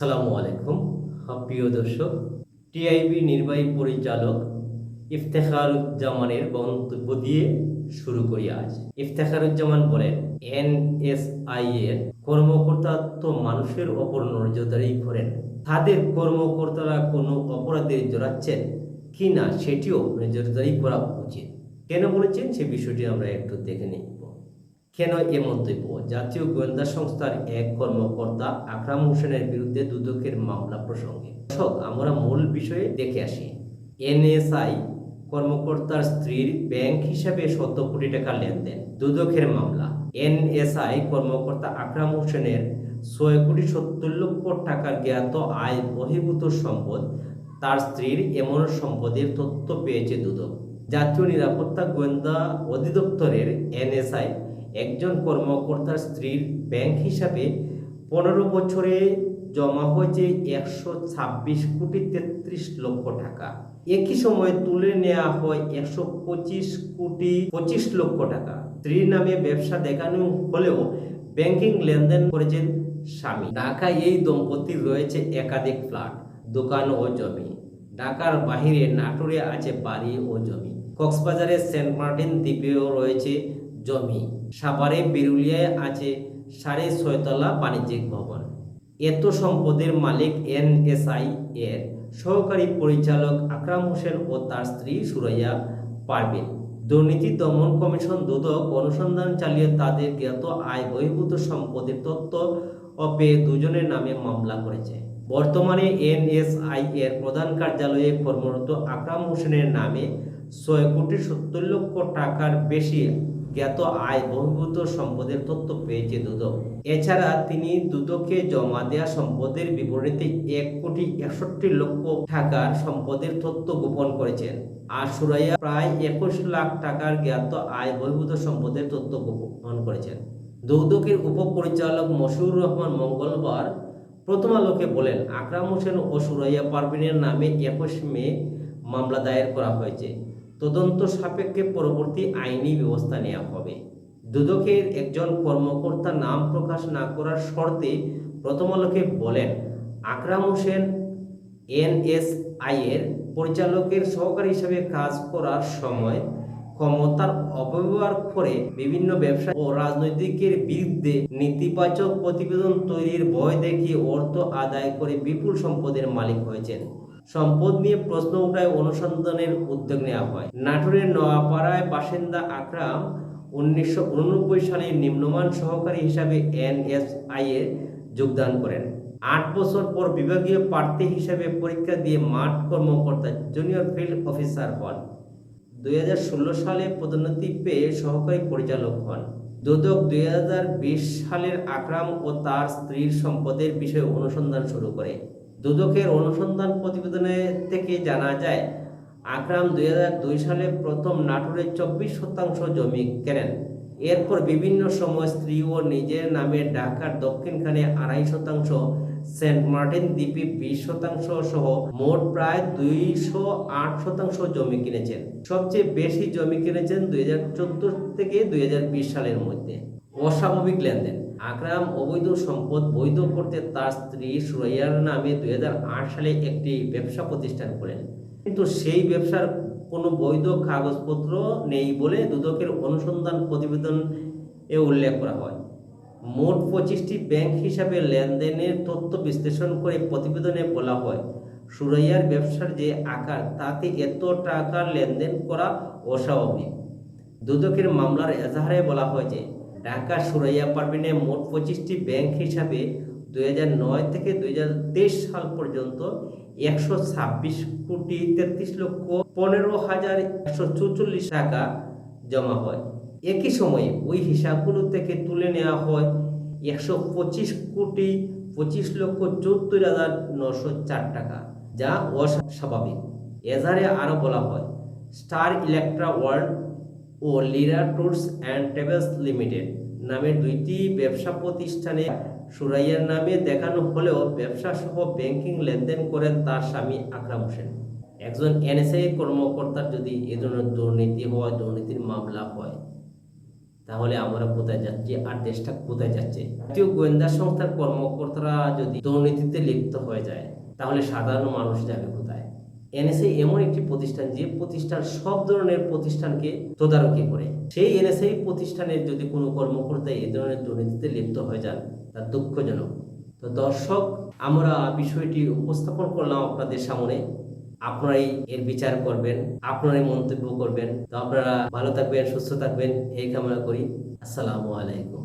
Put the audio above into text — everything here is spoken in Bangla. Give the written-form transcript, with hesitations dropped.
আসসালামু আলাইকুম। প্রিয় দর্শক, টিআইবি নির্বাহী পরিচালক ইফতেখারুজ্জামানের বক্তব্য দিয়ে শুরু করি আজ। ইফতেখারুজ্জামান বলেন, এনএসআই এর কর্মকর্তা তো মানুষের ওপর নজরদারি করেন, তাদের কর্মকর্তারা কোনো অপরাধে জড়াচ্ছেন কি না সেটিও নজরদারি করা উচিত। কেন বলেছেন সে বিষয়টি আমরা একটু দেখে নিব। কেন এ মন্তব্য? জাতীয় গোয়েন্দা সংস্থার এক কর্মকর্তা আকরাম হোসেনের বিরুদ্ধে দুদকের মামলা প্রসঙ্গে। দর্শক, আমরা মূল বিষয়ে দেখে আসি। এনএসআই কর্মকর্তার স্ত্রীর ব্যাংক হিসাবে ১৭ কোটি টাকা লেনদেন, দুদকের মামলা। এনএসআই কর্মকর্তা আকরাম হোসেনের ৬,৭০,০০,০০০ টাকার জ্ঞাত আয় বহির্ভূত সম্পদ, তার স্ত্রীর এমন সম্পদের তথ্য পেয়েছে দুদক। জাতীয় নিরাপত্তা গোয়েন্দা অধিদপ্তরের এনএসআই একজন কর্মকর্তার স্ত্রীর ব্যাংক হিসাবে ১৫ বছরে জমা হয়েছে ১২৬,৩৩,০০,০০০ টাকা। একই সময়ে তুলে নেওয়া হয় ১২৫,২৫,০০,০০০ টাকা। স্ত্রীর নামে ব্যবসা দেখানো হলেও ব্যাংকিং লেনদেন করেছেন স্বামী। ঢাকায় এই দম্পতির রয়েছে একাধিক ফ্ল্যাট, দোকান ও জমি। ঢাকার বাহিরে নাটোরে আছে বাড়ি ও জমি। কক্সবাজারের সেন্ট মার্টিন দ্বীপেও রয়েছে জমি। সাভারে বিরুলিয়ায় আছে ৬.৫ তলা বাণিজ্যিক ভবন। এত সম্পদের মালিক এনএসআই এর সহকারী পরিচালক আকরাম হোসেন ও তার স্ত্রী সুরাইয়া পারভীন। দুর্নীতি দমন কমিশন দুদক অনুসন্ধান চালিয়ে তাদের জ্ঞাত আয় বহির্ভূত সম্পদের তথ্য পেয়ে দুজনের নামে মামলা করেছে। বর্তমানে এনএসআই এর প্রধান কার্যালয়ে কর্মরত আকরাম হোসেনের নামে ৬,৭০,০০,০০০ টাকার বেশি জ্ঞাত আয় বহির্ভূত সম্পদের তথ্য পেয়েছে দুদক। এছাড়া তিনি দুদকে জমা দেওয়া সম্পদের বিবরণীতে ১,৬১,০০,০০০ টাকার সম্পদের তথ্য গোপন করেছেন। আর সুরাইয়া প্রায় ২১ লাখ টাকার জ্ঞাত আয় বহির্ভূত সম্পদের তথ্য গোপন করেছেন। দুদকের উপপরিচালক মশিউর রহমান মঙ্গলবার প্রথম আলোকে বলেন, আকরাম হোসেন ও সুরাইয়া পারভীনের নামে ২১ মে মামলা দায়ের করা হয়েছে। তদন্ত সাপেক্ষে পরবর্তী আইনি ব্যবস্থা নেওয়া হবে। দুদকের একজন কর্মকর্তা নাম প্রকাশ না করার শর্তে প্রথম আলোকে বলেন, আকরাম হোসেন এনএসআই এর পরিচালকের সহকারী হিসেবে কাজ করার সময় ক্ষমতার অপব্যবহার করে বিভিন্ন ব্যবসা ও রাজনৈতিকের বিরুদ্ধে নেতিবাচক প্রতিবেদন তৈরির ভয় দেখিয়ে অর্থ আদায় করে বিপুল সম্পদের মালিক হয়েছেন। সম্পদ নিয়ে প্রশ্ন উঠায় অনুসন্ধানের উদ্যোগ নেওয়া হয়। নাটোরের নোয়াপাড়ায় বাসিন্দা আকরাম ১৯৮৯ সালে নিম্নমান সহকারী হিসাবে এনএসআই এ যোগদান করেন। ৮ বছর পর বিভাগীয় প্রার্থী হিসাবে পরীক্ষা দিয়ে মাঠ কর্মকর্তা জুনিয়র ফিল্ড অফিসার হন। ২০১৬ সালে পদোন্নতি পেয়ে সহকারী পরিচালক হন। দুদক ২০২০ সালের আকরাম ও তার স্ত্রীর সম্পদের বিষয়ে অনুসন্ধান শুরু করে। দুদকের অনুসন্ধান প্রতিবেদনে থেকে জানা যায়, আকরাম ২০০২ সালে প্রথম নাটোরে ২৪% জমি কেনেন। এরপর বিভিন্ন সময় স্ত্রী ও নিজের নামে ঢাকার দক্ষিণখানে ২.৫%, সেন্ট মার্টিন দ্বীপে ২০% সহ মোট প্রায় ২০৮% জমি কিনেছেন। সবচেয়ে বেশি জমি কিনেছেন ২০১৪ থেকে ২০২০ সালের মধ্যে। অস্বাভাবিক লেনদেন। আকরাম অবৈধ সম্পদ বৈধ করতে তার স্ত্রী সুরাইয়ার নামে ২০০৮ সালে একটি ব্যবসা প্রতিষ্ঠান করেন, কিন্তু সেই ব্যবসার কোনো বৈধ কাগজপত্র নেই বলে দুদকের অনুসন্ধান প্রতিবেদনে উল্লেখ করা হয়। মোট ২৫টি ব্যাংক হিসাবে লেনদেনের তথ্য বিশ্লেষণ করে প্রতিবেদনে বলা হয়, সুরাইয়ার ব্যবসার যে আকার তাতে এত টাকার লেনদেন করা অস্বাভাবিক। দুদকের মামলার এজাহারে বলা হয়েছে, ঢাকা সুরাইয়া পারভীনে মোট ২৫টি ব্যাংক হিসাবে ২০০৯ থেকে ২০২৩ সাল পর্যন্ত ১২৬,৩৩,১৫,১৪৪ টাকা জমা হয়। একই সময়ে ওই হিসাবগুলো থেকে তুলে নেওয়া হয় ১২৫,২৫,৭৪,৯০৪ টাকা, যা অস্বাভাবিক। এজাহারে আরও বলা হয়, স্টার ইলেকট্রা ওয়ার্ল্ড ও lira tours and travels limited নামের দুইটি ব্যবসা প্রতিষ্ঠানে সুরাইয়ার নামে দেখানো হলেও ব্যবসা সহ ব্যাংকিং লেনদেন করেন তার স্বামী আকরাম হোসেন। একজন এনএসআই কর্মকর্তার যদি এ ধরনের দুর্নীতি হয়, দুর্নীতির মামলা হয়, তাহলে আমরা কোথায় যাচ্ছি আর দেশটা কোথায় যাচ্ছে? জাতীয় গোয়েন্দা সংস্থার কর্মকর্তারা যদি দুর্নীতিতে লিপ্ত হয়ে যায়, তাহলে সাধারণ মানুষ যাবে কোথায়? এনএসএ এমন একটি প্রতিষ্ঠান যে প্রতিষ্ঠান সব ধরনের প্রতিষ্ঠানকে তদারকি করে। সেই এনএসএ প্রতিষ্ঠানের যদি কোনো কর্মকর্তা এই ধরনের দুর্নীতিতে লিপ্ত হয়ে যান, তা দুঃখজনক। তো দর্শক, আমরা বিষয়টি উপস্থাপন করলাম আপনাদের সামনে। আপনারাই এর বিচার করবেন, আপনারাই মন্তব্য করবেন। তো আপনারা ভালো থাকবেন, সুস্থ থাকবেন, এই কামনা করি। আসসালামু আলাইকুম।